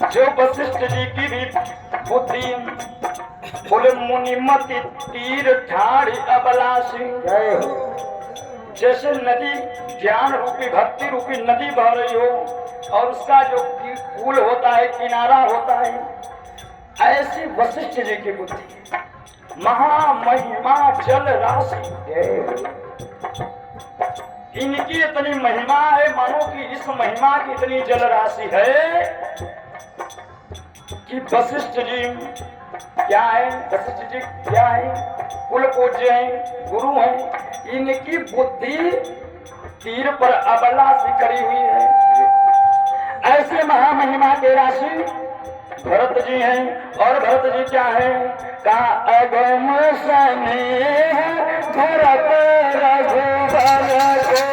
जो वशिष्ठ जी की भी बुद्धि बोले मुनिमति तीर ठाड़ी अबलासी। जैसे नदी ज्ञान रूपी भक्ति रूपी नदी बह रही हो और उसका जो पुल होता है किनारा होता है, ऐसी वशिष्ठ जी की बुद्धि महामहिमा जल राशि। इनकी इतनी महिमा है, मानो कि इस महिमा की इतनी जल राशि है कि वशिष्ठ जी क्या है, वशिष्ठ जी क्या है, कुल पूज्य हैं, गुरु हैं। इनकी बुद्धि तीर पर अबला सी खड़ी हुई है। ऐसे महामहिमा के राशि भरत जी हैं। और भरत जी क्या है, का अगम स्नेह भरत रघुबर को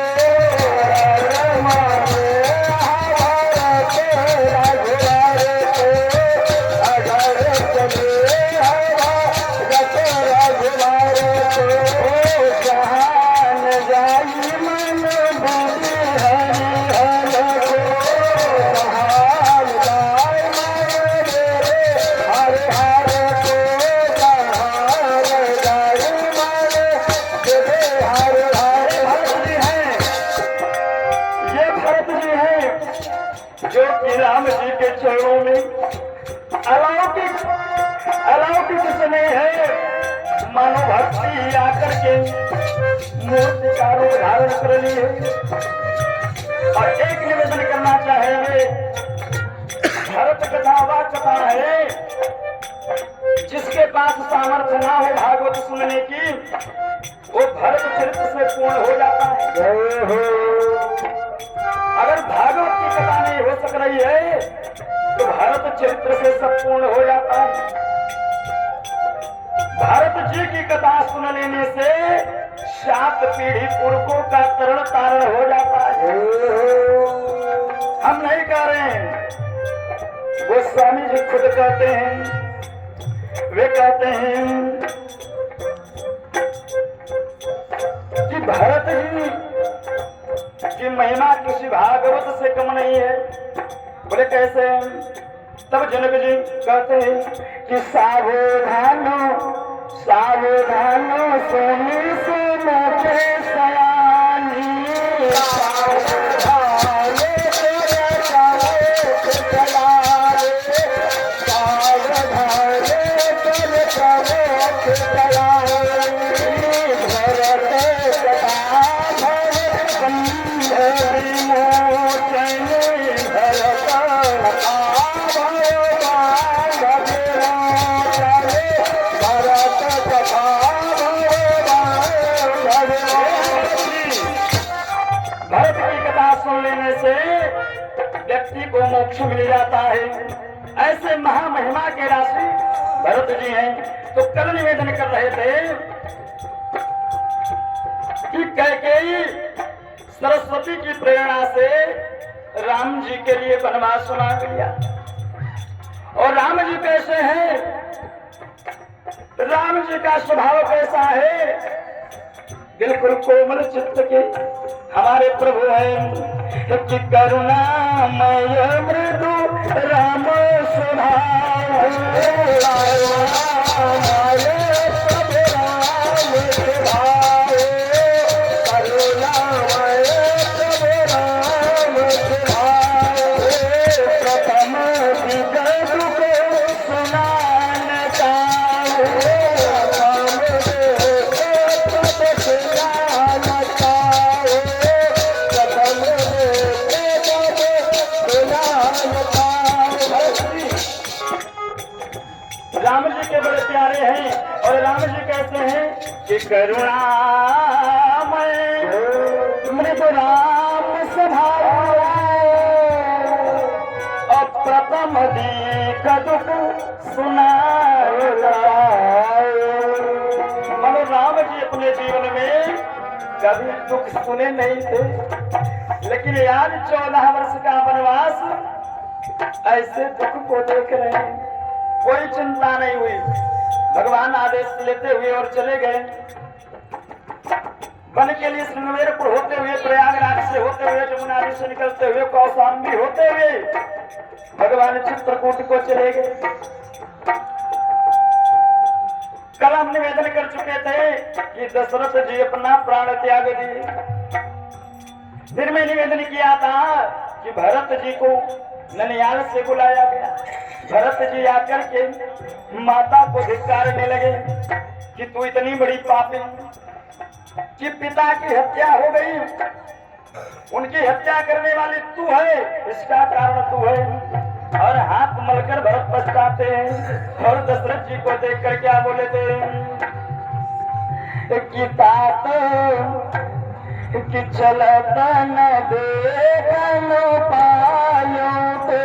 राम जी के चरणों में अलौकिक स्नेह है। मानो भक्ति आकर के मूर्ति का रूप धारण कर ली है। और एक निवेदन करना चाहेंगे, भरत कथा वह कथा है जिसके पास सामर्थ्य ना हो भागवत सुनने की, वो भरत चरित्र से पूर्ण हो जाता है। अगर भागवत की कथा नहीं हो सक रही है तो भरत चरित्र से सब पूर्ण हो जाता है। भरत जी की कथा सुन लेने से 7 पीढ़ी पुरखों का तरण तारण हो जाता है। हम नहीं कह रहे हैं, गोस्वामी जी खुद कहते हैं, वे कहते हैं कि भरत जी की महिमा किसी भागवत से कम नहीं है। बोले कैसे? तब जनक जी कहते हैं कि सावधानो सावधानो सोनी से मोखे सयानी, व्यक्ति को मोक्ष मिल जाता है। ऐसे महामहिमा के राशि भरत जी हैं। तो कल निवेदन कर रहे थे कि कैकेयी सरस्वती की प्रेरणा से राम जी के लिए वनवास सुना गया। और राम जी कैसे हैं, राम जी का स्वभाव कैसा है, बिल्कुल कोमल चित्त के हमारे प्रभु हैं। कि करुणामय मृदु राम स्वभाव, राम जी के बड़े प्यारे हैं। और राम जी कहते हैं कि करुणामय मृदु राम स्वभाव, अप्रथम देख दुख सुनाए। मतलब राम जी अपने जीवन में कभी दुख सुने नहीं थे, लेकिन यार 14 वर्ष का वनवास ऐसे दुख को देख रहे हैं, कोई चिंता नहीं हुई। भगवान आदेश लेते हुए और चले गए वन के लिए। श्रृंगेरपुर होते हुए, प्रयागराज से होते हुए, जमुना नदी से निकलते हुए, कौशाम्बी होते हुए भगवान चित्रकूट को चले गए। कल हम निवेदन कर चुके थे कि दशरथ जी अपना प्राण त्याग दिए। फिर मैं निवेदन किया था कि भरत जी को ननियाल से बुलाया गया। भरत जी आकर के माता को धिक्कारने लगे कि तू इतनी बड़ी पापी कि पिता की हत्या हो गई, उनकी हत्या करने वाली तू है, इसका कारण तू है। और हाथ मलकर भरत पछताते हैं और दशरथ जी को देखकर क्या बोले थे कि तात कि चलता न देखन पायो ते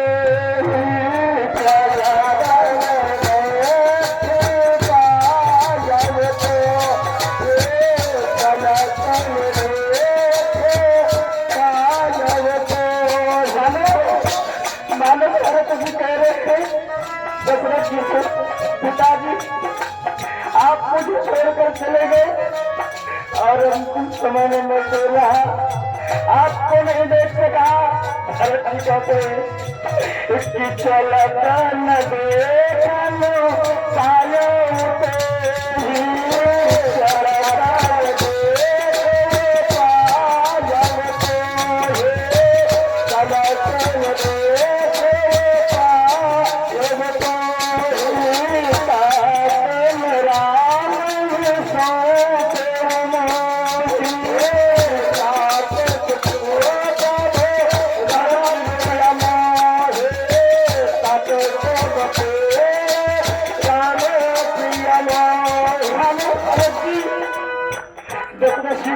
पिताजी आप मुझे छोड़कर चले गए और अंतिम समय में मैं सो रहा, आपको नहीं देख सका। भरत जी कहते इसकी चलता न देखन पायो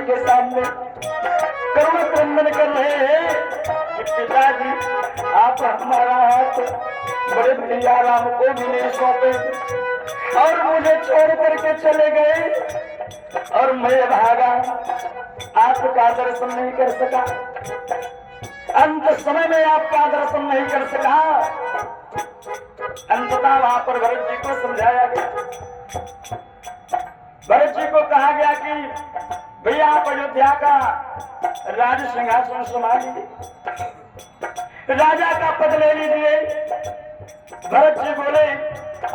के सामने करुण क्रंदन कर रहे हैं कि पिताजी आप हमारा हाथ बड़े भैया राम को भी नहीं सौंपे और मुझे छोड़ करके चले गए और मैं भागा, आपका दर्शन नहीं कर सका, अंत समय में आपका दर्शन नहीं कर सका। अंततः वहां पर भरत जी को समझाया गया, भरत जी को कहा गया कि भैया आप अयोध्या का राज सिंहासन संभालिए, राजा का पद ले लीजिए। भरत जी बोले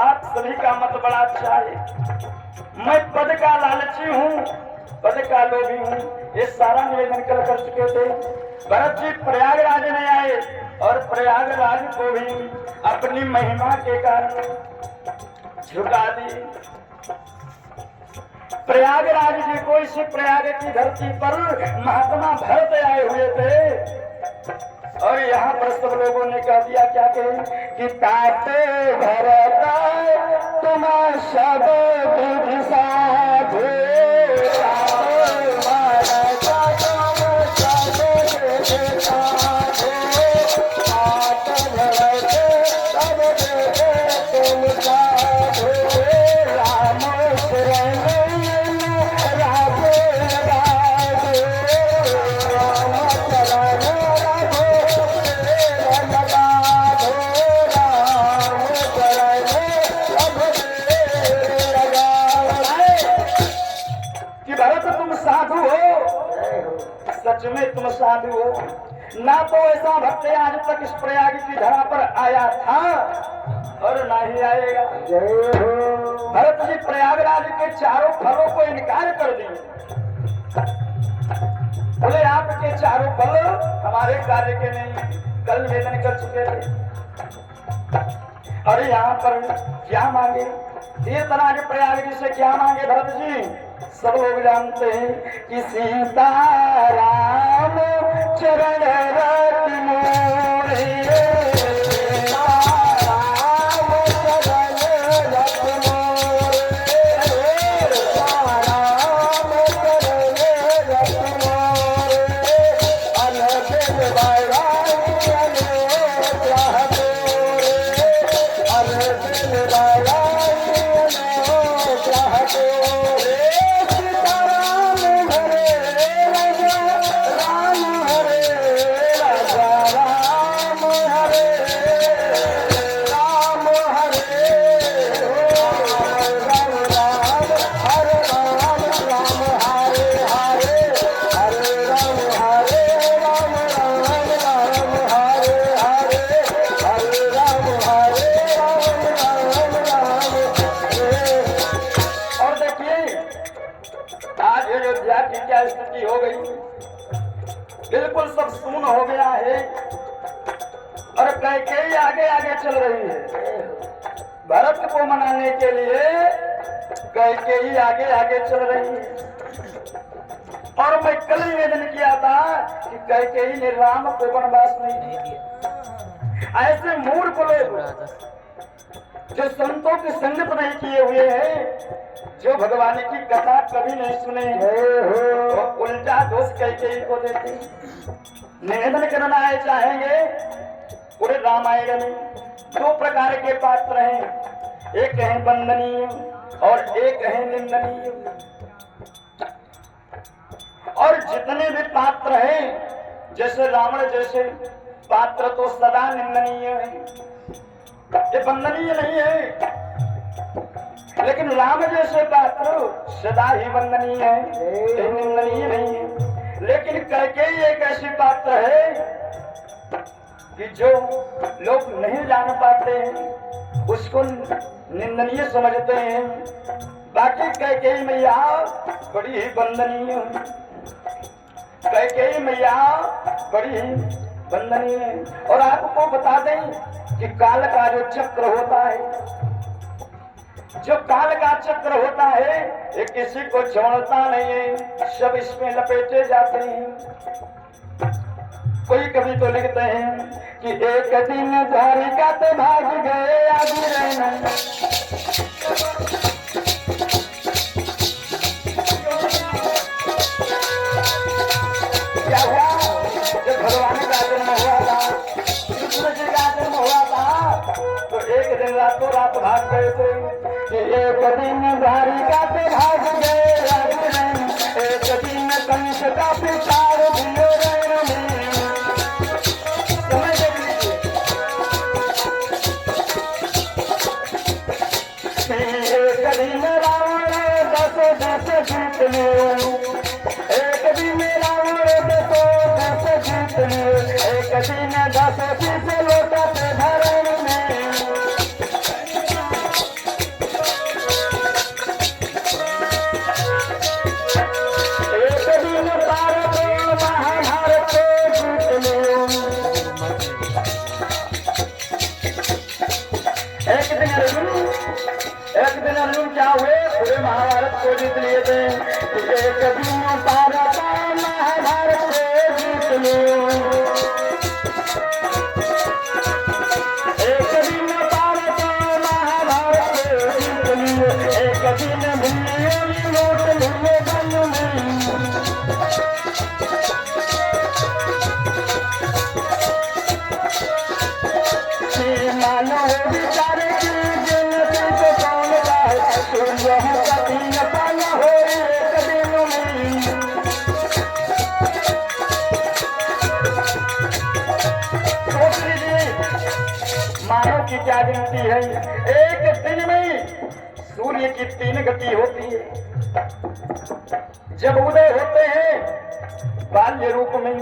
आप सभी का मत बड़ा अच्छा है, मैं पद का लालची हूँ, पद का लोभी हूँ, ये सारा निवेदन कर चुके थे। भरत जी प्रयागराज में आए और प्रयागराज को भी अपनी महिमा के कारण झुका दी। प्रयागराज जी को इसी प्रयाग की धरती पर महात्मा भरत आए हुए थे और यहाँ पर सब लोगों ने कह दिया क्या कहे कि ताते भरत तुम सब विधि साधु, सच में तुम साधु हो, ना तो ऐसा भक्त आज तक इस प्रयाग की धरा पर आया था और ना ही आएगा। भरत जी प्रयागराज के चारों फलों को इनकार कर दिए, बोले आपके चारों फल हमारे कार्य के नहीं, कल निवेदन कर चुके थे। और यहाँ पर क्या मांगे तीर्थराज प्रयाग जी से, क्या मांगे भरत जी? सब लोग जानते हैं कि सीता राम चरण रत मोरे, बिल्कुल सब सुन हो गया है और कैकेयी आगे आगे चल रही है। भरत को मनाने के लिए कैकेयी आगे आगे चल रही है। और मैं कल निवेदन किया था कि कैकेयी ने राम को वनवास नहीं दिया। ऐसे मूर्ख लोग जो संतों की संगत नहीं किए हुए हैं, जो भगवान की कथा कभी नहीं सुने, वो उल्टा दोष कैकेयी को देते। निवेदन करना है चाहेंगे पूरे रामायण में दो प्रकार के पात्र हैं, एक है वंदनीय और एक है निंदनीय। और जितने भी पात्र हैं, जैसे रावण जैसे पात्र तो सदा निंदनीय है, ये वंदनीय नहीं है। लेकिन राम जैसे पात्र सदा ही वंदनीय है, ये निंदनीय नहीं है। लेकिन कैकेयी एक ऐसी पात्र है कि जो लोग नहीं जान पाते हैं उसको निंदनीय समझते हैं। बाकी कैकेयी मैया बड़ी ही वंदनीय है, कैकेयी मैया बड़ी ही वंदनीय है। और आपको बता दें कि काल का जो चक्र होता है, जो काल का चक्र होता है, ये किसी को छोड़ता नहीं है, सब इसमें लपेटे जाते हैं। कोई कवि तो लिखते हैं कि एक दिन द्वारिका ते भाग गए आदि रहना। क्या हुआ? जब भगवान का जन्म हुआ था, कृष्ण जी का जन्म हुआ था, तो एक दिन रातों रात भाग गए थे कि एक दिन द्वारिका ते भाग गए आदि रहना। एक दिन कंस का पिसार दियो रहना में। एक दिन रावण दस जीत लियो, एक दिन रावण दस जीत लियो, एक दिन 10 शीश लोटत धरण में। एक दिन भारत महाभारत जीत लियो, एक दिन अर्जुन क्या हुए? पूरे महाभारत को जीत लिए थे। एक दिन भारत महाभारत को जीत लियो, एक दिन भारत महाभारत को जीत लियो, एक दिन भूलियो लौट लियो बन में। मानो विचारे की गिनती को कौन गाए, सूर्य कभी न पान हो एक दिन में। सोच लीजिए मानव की क्या गिनती है। एक दिन में सूर्य की 3 गति होती है। जब उदय होते हैं बाल्य रूप में,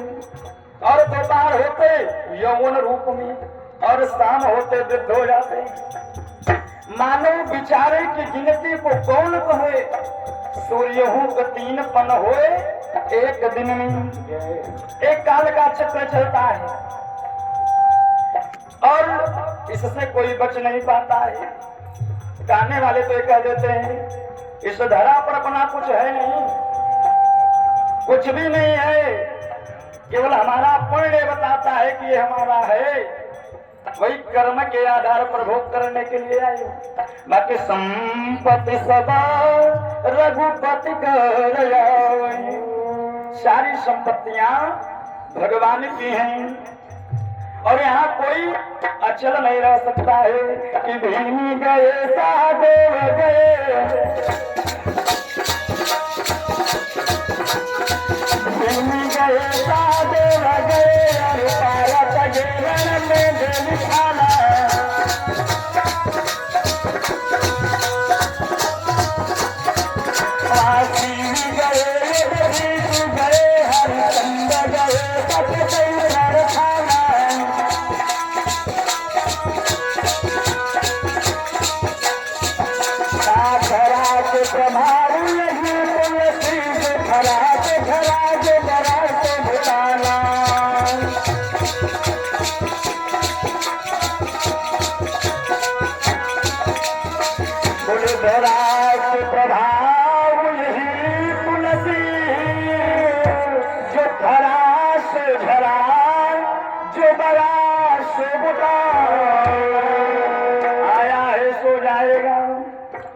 और दोपहर होते यौवन रूप में, और शाम होते वृद्ध हो जाते हैं। मानव बिचारे की गिनती को कौन कहे? सूर्य हूँ 3 पन होए एक दिन में। एक काल का चक्र चलता है और इससे कोई बच नहीं पाता है। गाने वाले तो ये कह देते हैं इस धरा पर अपना कुछ है नहीं, कुछ भी नहीं है, केवल हमारा पुण्य बताता है कि ये हमारा है। वही कर्म के आधार पर भोग करने के लिए आए। बाकी संपत्ति सदा रघुपति कर आए। सारी संपत्तियां भगवान की हैं और यहाँ कोई अचल नहीं रह सकता है कि भीम गए सादेव गए, भीम गए सादेव गए, प्रभाव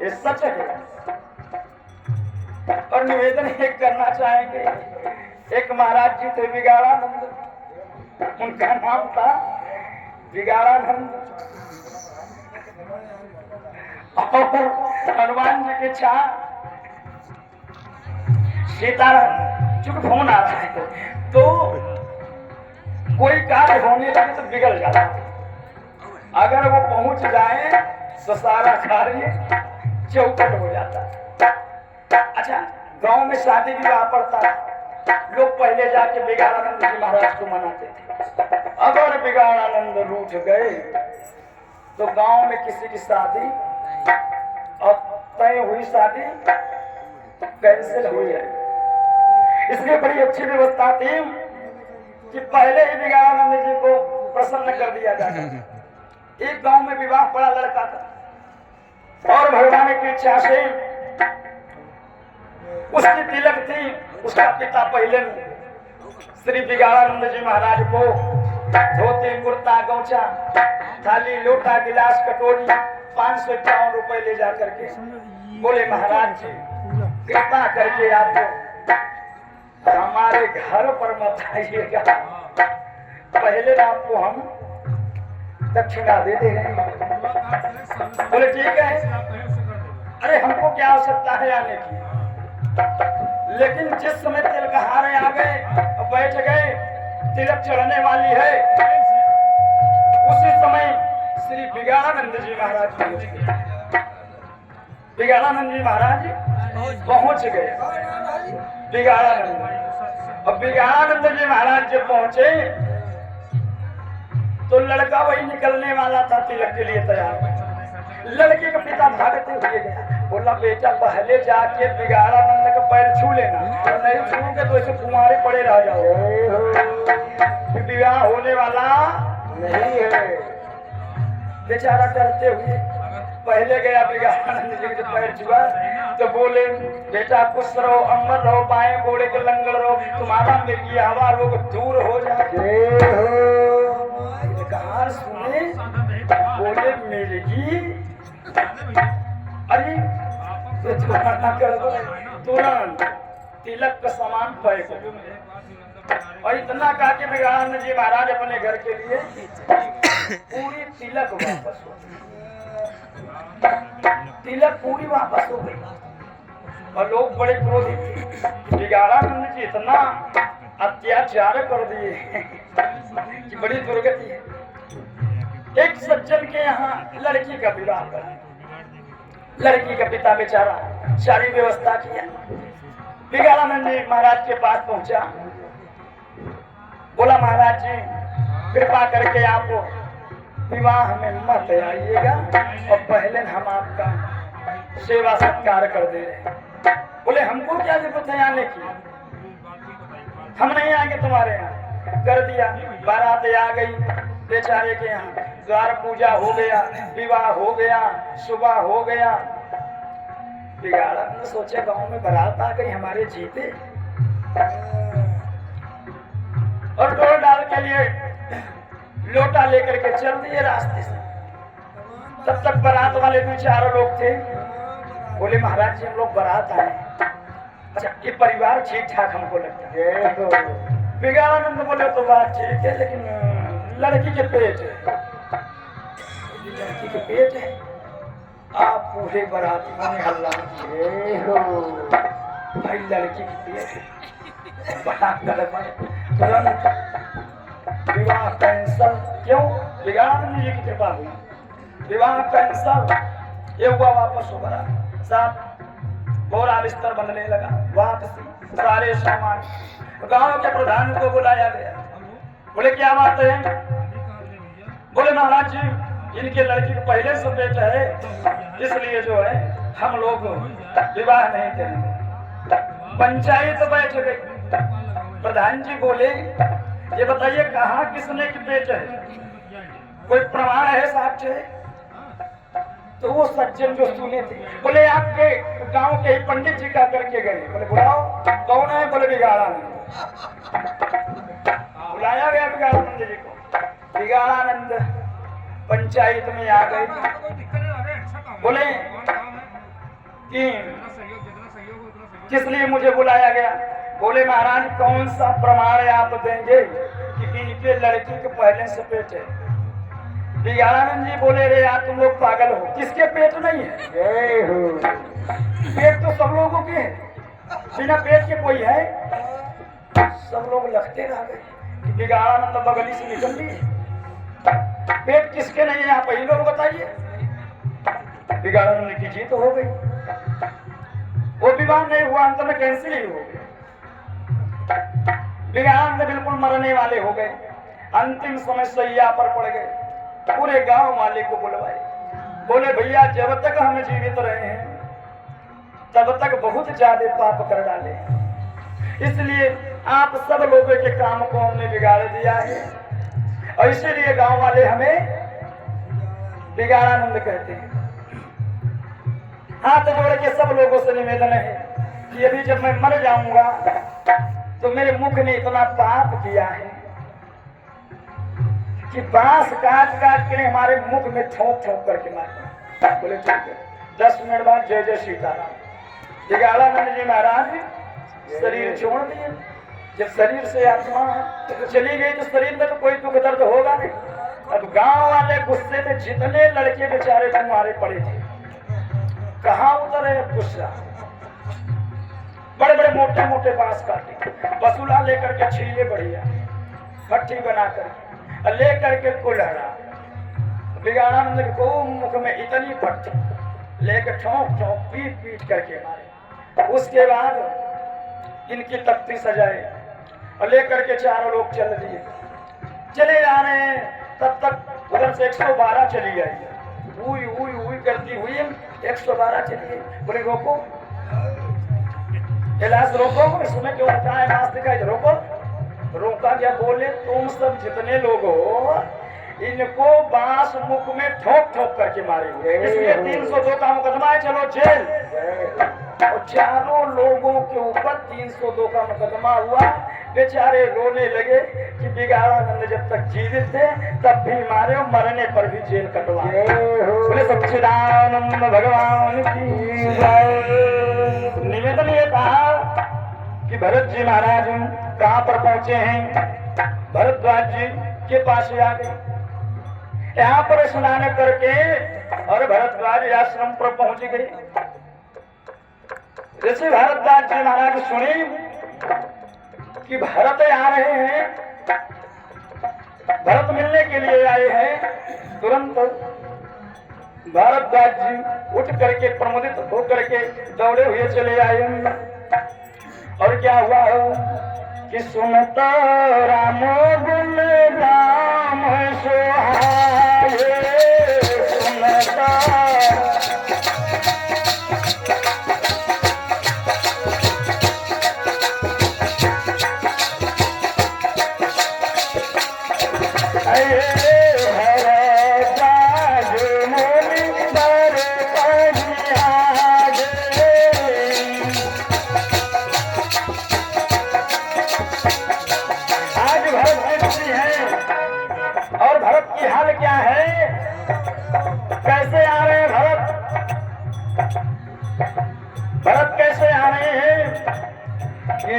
ये सच है। और निवेदन एक करना चाहेंगे, एक महाराज जी थे बिगाड़ानंद, उनका नाम था बिगाड़ानंद। और हनुमान जी के छा सीताराम, चूंकि फोन आ रहा है तो कोई कार्य होने लगे तो बिगड़ जाता है। अगर वो पहुंच जाए तो सारा कार्य चौपट हो जाता है। अच्छा, गांव में शादी विवाह पड़ता है, लोग पहले जाके बिगाड़ानंद जी महाराज को मनाते थे। अगर बिगाड़ानंद रूठ गए तो गांव में किसी की शादी और तय हुई शादी कैंसिल हुई है। इसलिए बड़ी अच्छी व्यवस्था थी कि पहले ही बिगाड़ानंद जी को प्रसन्न कर दिया जाता। एक गांव में विवाह पड़ा लड़का था और भगवान की इच्छा से उसकी तिलक थी। उसका पिता पहले श्री बिगाड़ानंद जी महाराज को धोती कुर्ता गौछा थाली लोटा गिलास कटोरी 551 रुपए ले जा करके बोले महाराज जी कृपा करके आप हमारे घर पर मत आइएगा, पहले आपको हम दक्षिणा दे दे रहे हैं। बोले ठीक है, अरे हमको क्या आवश्यकता है आने की। लेकिन जिस समय तिलकहारे आ गए और बैठ गए, तिलक चढ़ने वाली है, उसी समय श्री बिगाड़ानंद जी महाराज पहुंच गए। बिगाड़ानंद जी महाराज पहुंच गए। बिगाड़ानंद और बिगाड़ानंद जी महाराज जब पहुंचे तो लड़का वही निकलने वाला था तिलक के लिए तैयार। लड़के का पिता भागते हुए गया, बोला बेटा पहले जाके बिगाड़ानंद का पैर छू लेना, और नहीं छूओगे तो ऐसे कुमारे पड़े रह जाओ, विवाह होने वाला नहीं है। बेचारा डरते हुए पहले गया, बिगाड़ानंद जी के पैर छुआ तो बोले बेटा खुश रहो, अमर रहो, बाएं बोले के लंगड़ रहो, तुम्हारा मिर्गी हवा रोग दूर हो जाए। कहार सुने बोले मिर्गी, अरे तुरंत तिलक का सामान पैक और इतना कहा कि बिगाड़ानंद जी महाराज अपने घर के लिए पूरी तिलक वापस हो, तिलक पूरी वापस हो गई। और लोग बड़े क्रोधित थे, बिगाड़ानंद जी इतना अत्याचार कर दिए कि बड़ी दुर्गति है। एक सज्जन के यहाँ लड़की का विवाह करा, लड़की का पिता बेचारा सारी व्यवस्था किया। बिगाड़ानंद जी महाराज के पास पहुंचा, बोला महाराज जी कृपा करके आप विवाह में मत आइएगा और पहले हम आपका सेवा सत्कार कर दे रहे। बोले हमको क्या जरूरत है आने की, हम नहीं आएंगे तुम्हारे यहाँ। कर दिया, बारात आ गई बेचारे के यहाँ, द्वार पूजा हो गया, विवाह हो गया, सुबह हो गया। बिगाड़ानंद सोचे गांव में बारात आ गई, हमारे जीते। और डोर डाल के लिए लोटा लेकर के चल दिए रास्ते से। तब तक बारात वाले दो चार लोग थे, बोले महाराज जी हम लोग बारात आए। अच्छा ये परिवार ठीक ठाक हमको लगता है। बिगाड़ानंद बोले तो बात ठीक है, लेकिन लड़की के पेट है, लड़की के पेट है, आप पूरे बारातियों ने हल्ला भाई लड़की की पेट है, बड़ा गड़बड़। तुरंत विवाह कैंसल। क्यों? बिगाड़ानंद जी की कृपा हुई, विवाह कैंसल। ये हुआ वापस हो गया, साहब बोरा बिस्तर बनने लगा, वापसी सारे सामान। गांव के प्रधान को बुलाया गया, बोले क्या बात है? बोले महाराज जी इनके लड़की को पहले से पेट है, इसलिए जो है हम लोग विवाह नहीं करेंगे। पंचायत बैठ गई। प्रधान जी बोले ये बताइए कहाँ किसने की पेट है, कोई प्रमाण है, साक्ष्य है? तो वो सज्जन जो सुने थे बोले आपके गांव के ही पंडित जी का करके गए। बोले बुलाओ, कौन है? बोले बिगाड़ानंद। बुलाया गया बिगाड़ानंद जी को। बिगाड़ानंद पंचायत में आ गए। बोले कि किस लिए मुझे बुलाया गया? बोले महाराज कौन सा प्रमाण आप देंगे कि इनके लड़की के पहले से पेट है? बिगाड़ानंद जी बोले रे यार तुम लोग पागल हो, किसके पेट नहीं है? पेट तो सब लोगों के है, बिना पेट के कोई है? सब लोग लगते रह गए कि बिगाड़ानंद बगली से निकल लिए। पेट किसके नहीं है आप ही लोग बताइए। बिगाड़ानंद की जीत हो गई, वो विवाह नहीं हुआ, अंत में कैंसिल ही हो गया। बिगाड़ानंद बिल्कुल मरने वाले हो गए, अंतिम समय सैया पर पड़ गए। पूरे गांव वाले को बुलवाए, बोले भैया जब तक हम जीवित रहे हैं तब तक बहुत ज्यादा पाप कर डाले, इसलिए आप सब लोगों के काम को हमने बिगाड़ दिया है और इसीलिए गांव वाले हमें बिगाड़ानंद कहते हैं। हाथ जोड़ के सब लोगों से निवेदन है कि अभी जब मैं मर जाऊंगा तो मेरे मुख ने इतना पाप किया है कि बांस काट काट के हमारे मुख में ठोक ठोक करके मारता। बोले ठीक है, 10 मिनट बाद जय जय सीताराम। बिगाड़ानंद जी महाराज शरीर छोड़ दिए। जब शरीर से आत्मा चली गई तो शरीर में तो कोई दुख दर्द होगा नहीं। अब गांव वाले गुस्से में जितने लड़के बेचारे तुम्हारे पड़े थे कहाँ उतरे गुस्सा। बड़े बड़े मोटे मोटे बांस काटे, बसूला लेकर के छीले बढ़िया भट्टी बना कर लेकर के कुल्हड़ा। बिगाड़ानंद को मुख में इतनी भट्टी लेकर ठोक ठोक पीट पीट करके मारे। उसके बाद इनकी तख्ती सजाए और लेकर के चारों लोग चल दिए। चले जा रहे हैं तब तक उधर से 112 चली आई, उई उई उई करती हुई 112 चली गई। बोले रोको, इलाज रोको, इसमें क्यों होता है? नाच दिखाई रोको। रोका गया, बोले तुम सब जितने लोग हो इनको बांस मुख में ठोक ठोक करके मारेंगे, इसलिए 302 का मुकदमा है, चलो जेल। और चारों लोगों के ऊपर 302 का मुकदमा हुआ। बेचारे रोने लगे कि बिगाड़ानंद जब तक जीवित थे तब भी मारे और मरने पर भी जेल कटवाए। बोले सच्चिदानंद भगवान की जय। निवेदन ये था कि भरत जी महाराज कहाँ पर पहुंचे हैं? भरद्वाज जी के पास आ गए, यहाँ पर स्नान करके और भरद्वाज आश्रम पर पहुंच गए। जैसे भरद्वाज जी महाराज सुने कि भरत आ रहे हैं, भरत मिलने के लिए आए हैं, तुरंत भरद्वाज जी उठ करके प्रमुदित होकर के दौड़े हुए चले आए। और क्या हुआ कि सुनता राम गुण राम सुहाए, सुनता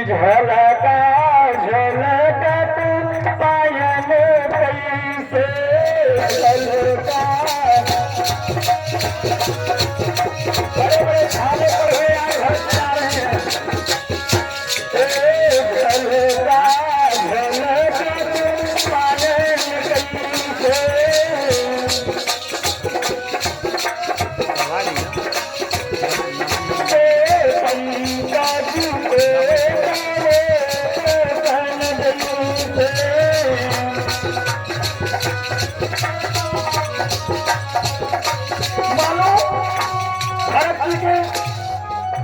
झलका झलका तू पायल कैसे झलका। बड़े बड़े छाले पर हुए आए घर से आ रहे हैं। झलका झलका तू पायल कैसे।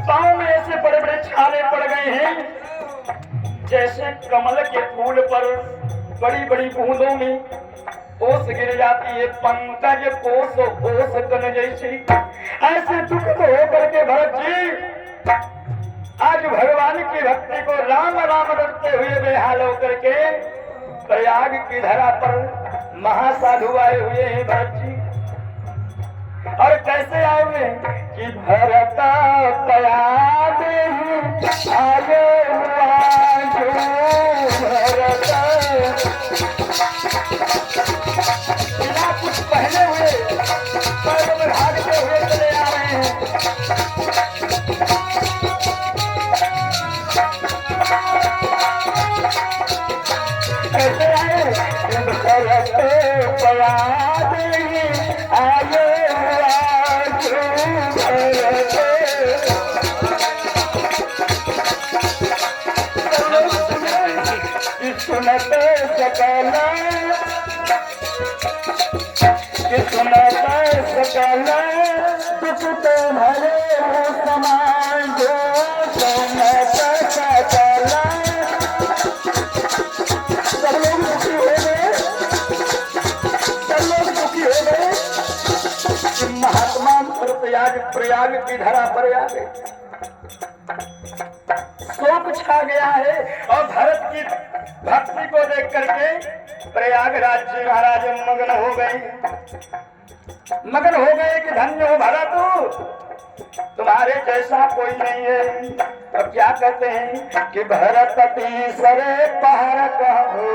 पांव में ऐसे बड़े बड़े छाले पड़ गए हैं जैसे कमल के फूल पर बड़ी बड़ी बूंदों में ओस गिर जाती है, पंकज कोस ओस तन जैसी। ऐसे दुख को होकर के भरत जी आज भगवान की भक्ति को राम राम रटते हुए बेहाल होकर के प्रयाग की धरा पर महासाधु आए हुए हैं। भरत जी और कैसे आए कि भरत तयाद आगे हुआ जो भरत बिना कुछ पहने हुए पैरों में भागते हुए चले आ रहे हैं। कैसे आए भरत तयाद आगे सुनते सकल दुख तुम्हारे समान जो सुनते सकल सब लोग दुखी हो गए, सब लोग दुखी हो गए। महात्मा प्रयाग की धरा पर आ गए, शोक छा गया है। और भरत की भक्ति को देख करके प्रयागराज जी महाराज मगन हो गए कि धन्य हो भरत, तुम्हारे जैसा कोई नहीं है। अब क्या कहते हैं कि भरत तीसरे पहर कहो,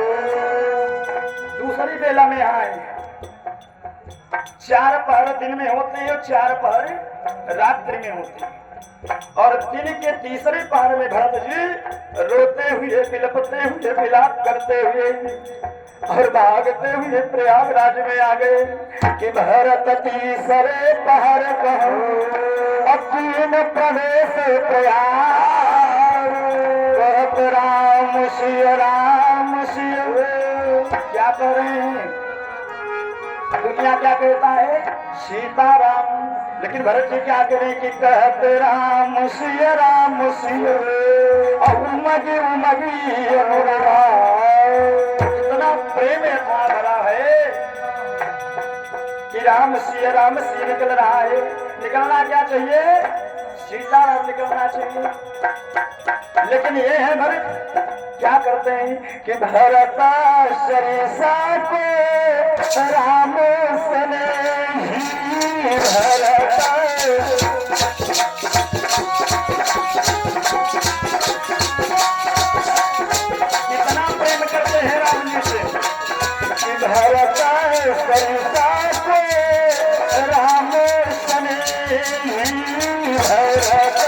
दूसरी बेला में आए। 4 पहर दिन में होते हैं और 4 पहर रात्रि में होते हैं। और दिन के तीसरे पहर में भरत जी रोते हुए विलपते हुए विलाप करते हुए और भागते हुए प्रयागराज में आ गए कि भरत तीसरे पहर कहो अकीन प्रवेश प्रयाग राम सिय क्या कर रहे हैं। दुनिया क्या कहता है सीताराम, लेकिन भरत जी क्या करें कि कहते राम सिय उमगी उमगी इतना प्रेम था भरा है कि राम सिय निकल रहा है। निकलना क्या चाहिए, सीताराम निकलना चाहिए। लेकिन ये है भरत क्या करते हैं कि भरत सरिसा को राम सने भरत कितना प्रेम करते हैं राम जी से कि भरत सरिसा को राम सने भरत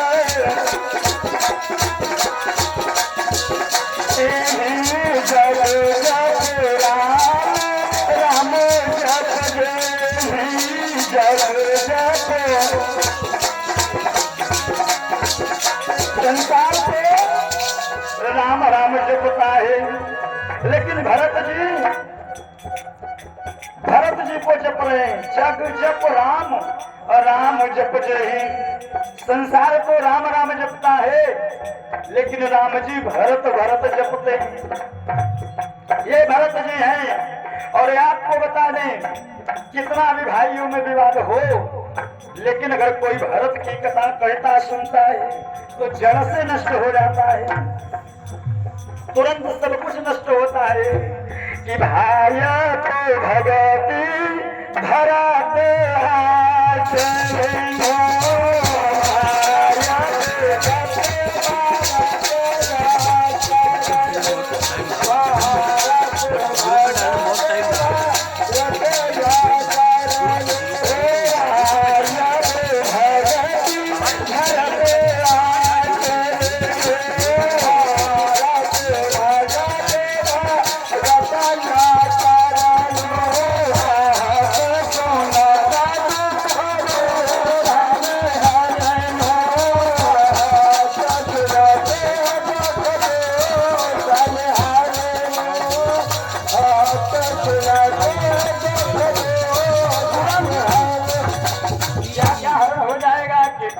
संसार से राम राम जपता है, लेकिन भरत जी को जप रहे हैं जग जप राम और राम जप जय। संसार को राम राम जपता है, लेकिन राम जी भरत जपते हैं। ये भरत जी हैं। और आपको बता दें कितना भी भाइयों में विवाद हो, लेकिन अगर कोई भरत की कथा कहता सुनता है तो जड़ से नष्ट हो जाता है, तुरंत सब कुछ नष्ट होता है कि भाई तो भगती भरत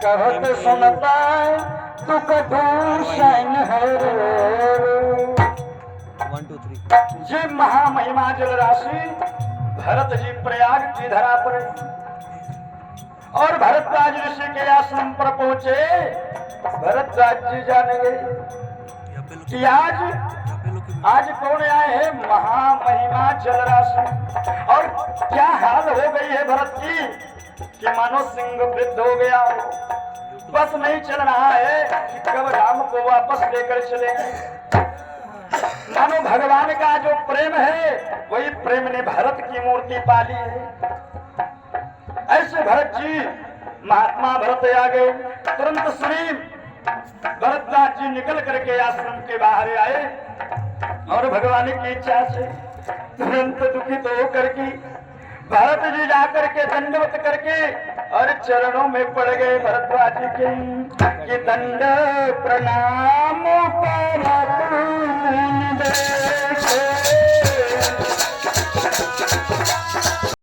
कहत सुनता तू कठोर है। 1 2 3 ये महामहिमा जल राशि भरत जी प्रयाग की धरा पर और भरतराज ऋषि के आश्रम पर पहुंचे। भरतराज जी जाने गए कि आज कौन आए हैं, महामहिमा जल राशि। और क्या हाल हो गई है भरत की कि मानो सिंह वृद्ध हो गया हो, बस नहीं चल रहा है कि कब राम को वापस लेकर चले। मानो भगवान का जो प्रेम है वही प्रेम ने भरत की मूर्ति पाली है। ऐसे भरत जी, महात्मा भरत आ गए। तुरंत श्री भरतदास जी निकल करके आश्रम के बाहर आए और भगवान की इच्छा से तुरंत दुखित होकर के भरत जी जाकर के दंडवत करके और चरणों में पड़ गए भरद्वाज जी के कि दंड प्रणाम करत मुनि दे।